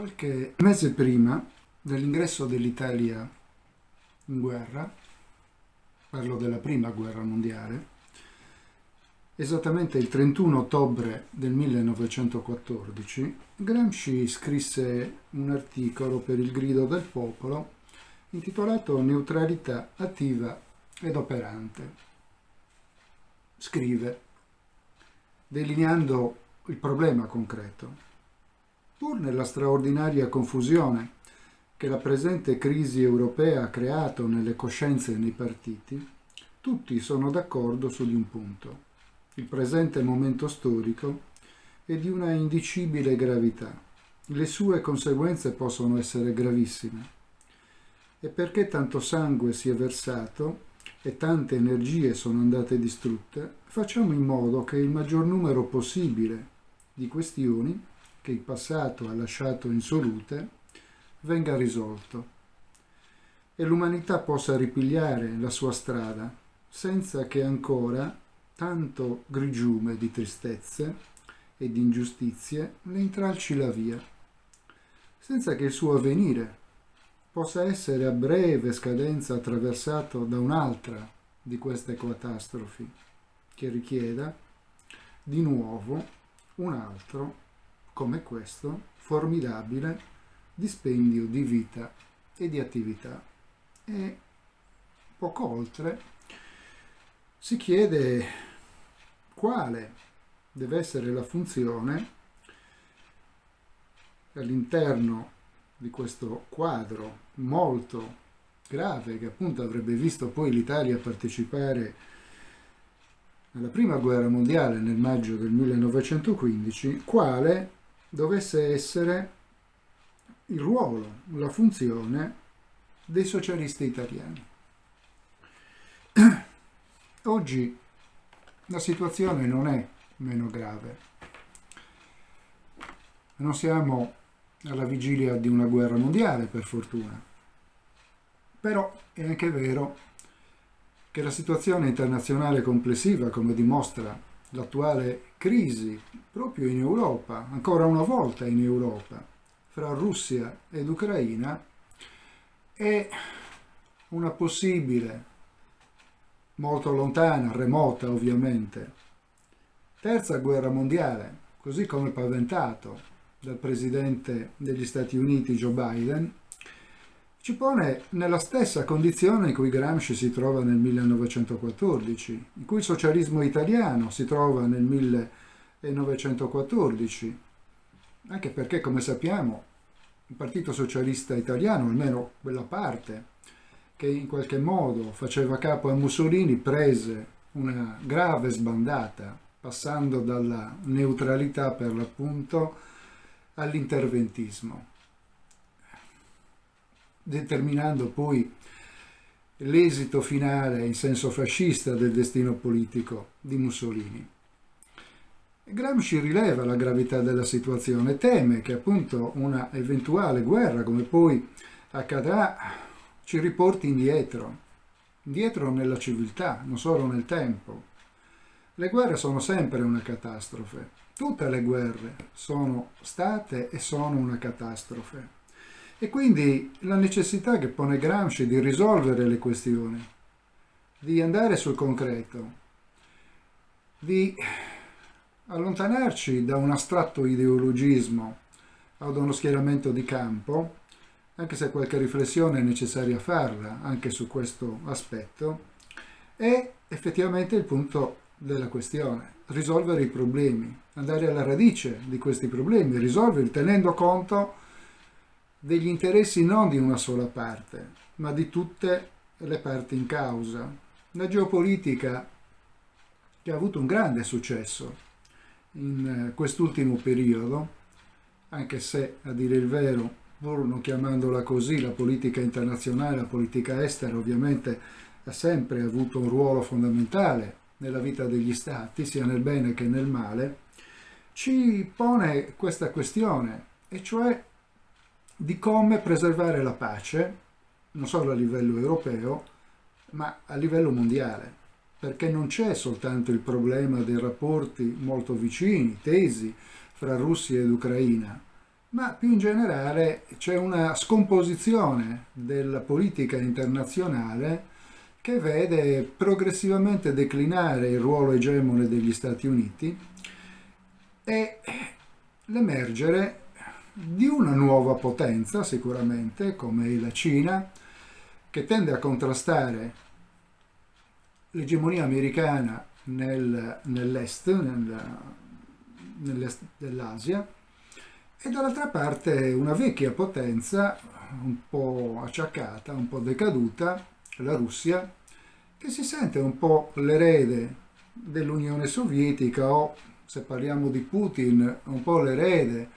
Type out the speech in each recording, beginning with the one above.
Qualche mese prima dell'ingresso dell'Italia in guerra, parlo della prima guerra mondiale, esattamente il 31 ottobre del 1914, Gramsci scrisse un articolo per il Grido del Popolo intitolato Neutralità attiva ed operante. Scrive, delineando il problema concreto. Pur nella straordinaria confusione che la presente crisi europea ha creato nelle coscienze e nei partiti, tutti sono d'accordo su di un punto. Il presente momento storico è di una indicibile gravità. Le sue conseguenze possono essere gravissime. E perché tanto sangue si è versato e tante energie sono andate distrutte, facciamo in modo che il maggior numero possibile di questioni che il passato ha lasciato insolute venga risolto e l'umanità possa ripigliare la sua strada senza che ancora tanto grigiume di tristezze e di ingiustizie le intralci la via, senza che il suo avvenire possa essere a breve scadenza attraversato da un'altra di queste catastrofi che richieda di nuovo un altro come questo formidabile dispendio di vita e di attività. E poco oltre si chiede quale deve essere la funzione all'interno di questo quadro molto grave che appunto avrebbe visto poi l'Italia partecipare alla prima guerra mondiale nel maggio del 1915, quale dovesse essere il ruolo, la funzione dei socialisti italiani. Oggi la situazione non è meno grave. Non siamo alla vigilia di una guerra mondiale, per fortuna. Però è anche vero che la situazione internazionale complessiva, come dimostra l'attuale crisi proprio in Europa, ancora una volta in Europa, fra Russia ed Ucraina, è una possibile, molto lontana, remota ovviamente, terza guerra mondiale, così come paventato dal presidente degli Stati Uniti Joe Biden, ci pone nella stessa condizione in cui Gramsci si trova nel 1914, in cui il socialismo italiano si trova nel 1914, anche perché, come sappiamo, il Partito Socialista Italiano, almeno quella parte che in qualche modo faceva capo a Mussolini, prese una grave sbandata, passando dalla neutralità per l'appunto all'interventismo, determinando poi l'esito finale in senso fascista del destino politico di Mussolini. Gramsci rileva la gravità della situazione, teme che appunto una eventuale guerra, come poi accadrà, ci riporti indietro nella civiltà, non solo nel tempo. Le guerre sono sempre una catastrofe, tutte le guerre sono state e sono una catastrofe. E quindi la necessità che pone Gramsci di risolvere le questioni, di andare sul concreto, di allontanarci da un astratto ideologismo o da uno schieramento di campo, anche se qualche riflessione è necessaria farla anche su questo aspetto, è effettivamente il punto della questione, risolvere i problemi, andare alla radice di questi problemi, risolverli tenendo conto degli interessi non di una sola parte, ma di tutte le parti in causa. La geopolitica, che ha avuto un grande successo in quest'ultimo periodo, anche se, a dire il vero, pur non chiamandola così, la politica internazionale, la politica estera ovviamente ha sempre avuto un ruolo fondamentale nella vita degli stati, sia nel bene che nel male, ci pone questa questione, e cioè di come preservare la pace, non solo a livello europeo, ma a livello mondiale, perché non c'è soltanto il problema dei rapporti molto vicini, tesi, fra Russia ed Ucraina, ma più in generale c'è una scomposizione della politica internazionale che vede progressivamente declinare il ruolo egemone degli Stati Uniti e l'emergere di una nuova potenza, sicuramente, come la Cina, che tende a contrastare l'egemonia americana nell'est dell'Asia, e dall'altra parte una vecchia potenza un po' acciaccata, un po' decaduta, la Russia, che si sente un po' l'erede dell'Unione Sovietica o, se parliamo di Putin, un po' l'erede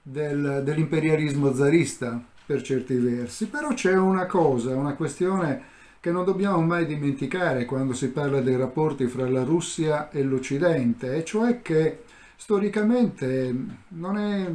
dell'imperialismo zarista per certi versi. Però c'è una cosa, una questione che non dobbiamo mai dimenticare quando si parla dei rapporti fra la Russia e l'Occidente, e cioè che storicamente non è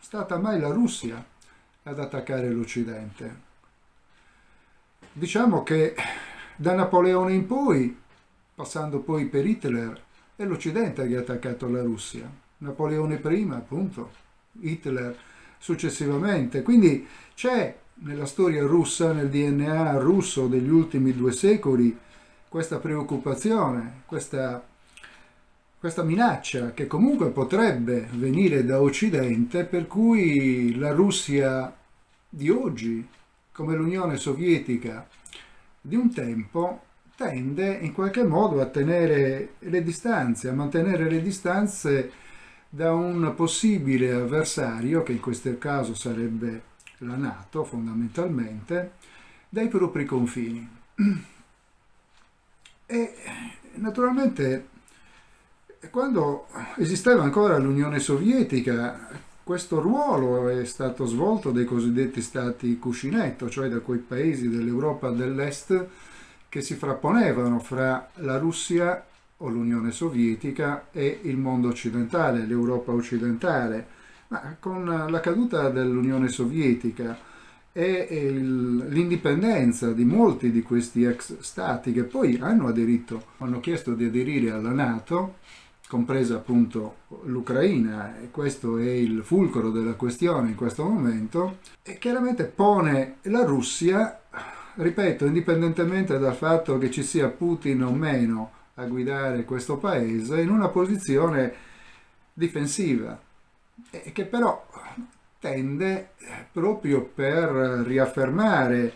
stata mai la Russia ad attaccare l'Occidente. Diciamo che da Napoleone in poi, passando poi per Hitler, è l'Occidente che ha attaccato la Russia. Napoleone prima, appunto, Hitler successivamente. Quindi c'è nella storia russa, nel DNA russo degli ultimi 2 secoli, questa preoccupazione, questa minaccia che comunque potrebbe venire da Occidente, per cui la Russia di oggi, come l'Unione Sovietica di un tempo, tende in qualche modo a tenere le distanze, a mantenere le distanze da un possibile avversario, che in questo caso sarebbe la NATO fondamentalmente, dai propri confini. E naturalmente quando esisteva ancora l'Unione Sovietica, questo ruolo è stato svolto dai cosiddetti stati cuscinetto, cioè da quei paesi dell'Europa dell'Est che si frapponevano fra la Russia o l'Unione Sovietica e il mondo occidentale, l'Europa occidentale. Ma con la caduta dell'Unione Sovietica e l'indipendenza di molti di questi ex stati che poi hanno chiesto di aderire alla NATO, compresa appunto l'Ucraina, e questo è il fulcro della questione in questo momento, e chiaramente pone la Russia, ripeto, indipendentemente dal fatto che ci sia Putin o meno a guidare questo paese, in una posizione difensiva, e che però tende, proprio per riaffermare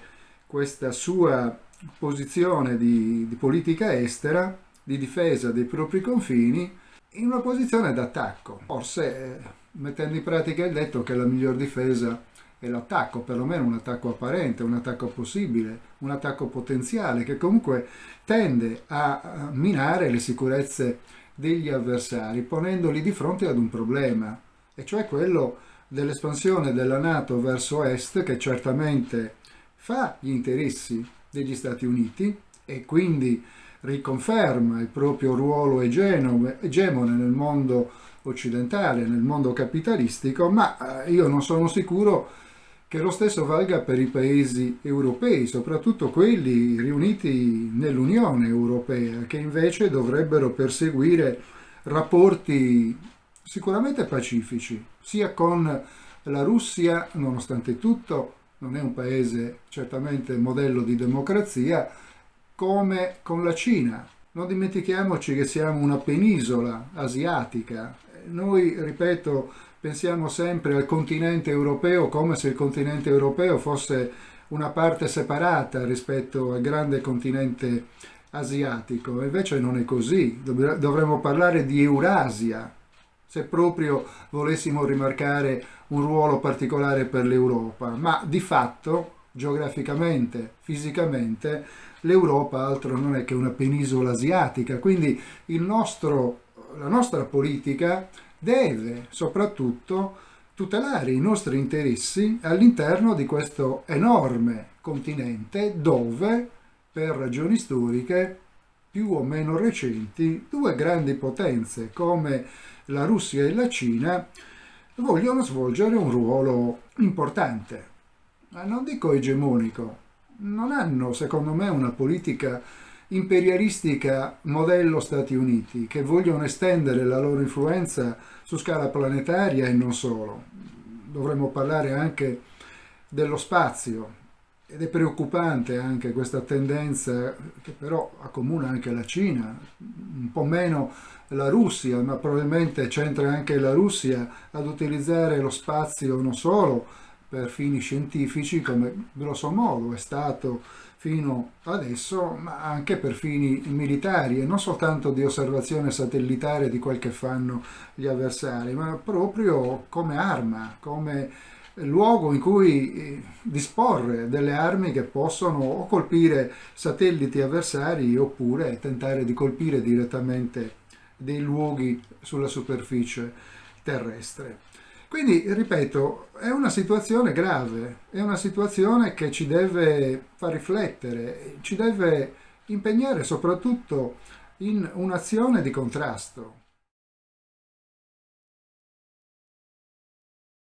questa sua posizione di politica estera, di difesa dei propri confini, in una posizione d'attacco, forse mettendo in pratica il detto che la miglior difesa è l'attacco, perlomeno un attacco apparente, un attacco possibile, un attacco potenziale, che comunque tende a minare le sicurezze degli avversari, ponendoli di fronte ad un problema, e cioè quello dell'espansione della NATO verso est, che certamente fa gli interessi degli Stati Uniti e quindi riconferma il proprio ruolo egemone nel mondo occidentale, nel mondo capitalistico, ma io non sono sicuro che lo stesso valga per i paesi europei, soprattutto quelli riuniti nell'Unione Europea, che invece dovrebbero perseguire rapporti sicuramente pacifici, sia con la Russia, nonostante tutto non è un paese certamente modello di democrazia, come con la Cina. Non dimentichiamoci che siamo una penisola asiatica. Noi, ripeto, pensiamo sempre al continente europeo come se il continente europeo fosse una parte separata rispetto al grande continente asiatico. Invece non è così. Dovremmo parlare di Eurasia, se proprio volessimo rimarcare un ruolo particolare per l'Europa. Ma di fatto, geograficamente, fisicamente, l'Europa altro non è che una penisola asiatica, quindi la nostra politica deve soprattutto tutelare i nostri interessi all'interno di questo enorme continente dove, per ragioni storiche più o meno recenti, due grandi potenze come la Russia e la Cina vogliono svolgere un ruolo importante, ma non dico egemonico. Non hanno, secondo me, una politica imperialistica modello Stati Uniti, che vogliono estendere la loro influenza su scala planetaria e non solo. dovremmo parlare anche dello spazio. Ed è preoccupante anche questa tendenza che però accomuna anche la Cina, un po' meno la Russia, ma probabilmente c'entra anche la Russia ad utilizzare lo spazio non solo per fini scientifici, come grosso modo è stato fino adesso, ma anche per fini militari e non soltanto di osservazione satellitare di quel che fanno gli avversari, ma proprio come arma, come luogo in cui disporre delle armi che possono o colpire satelliti avversari oppure tentare di colpire direttamente dei luoghi sulla superficie terrestre. Quindi, ripeto, è una situazione grave, è una situazione che ci deve far riflettere, ci deve impegnare soprattutto in un'azione di contrasto.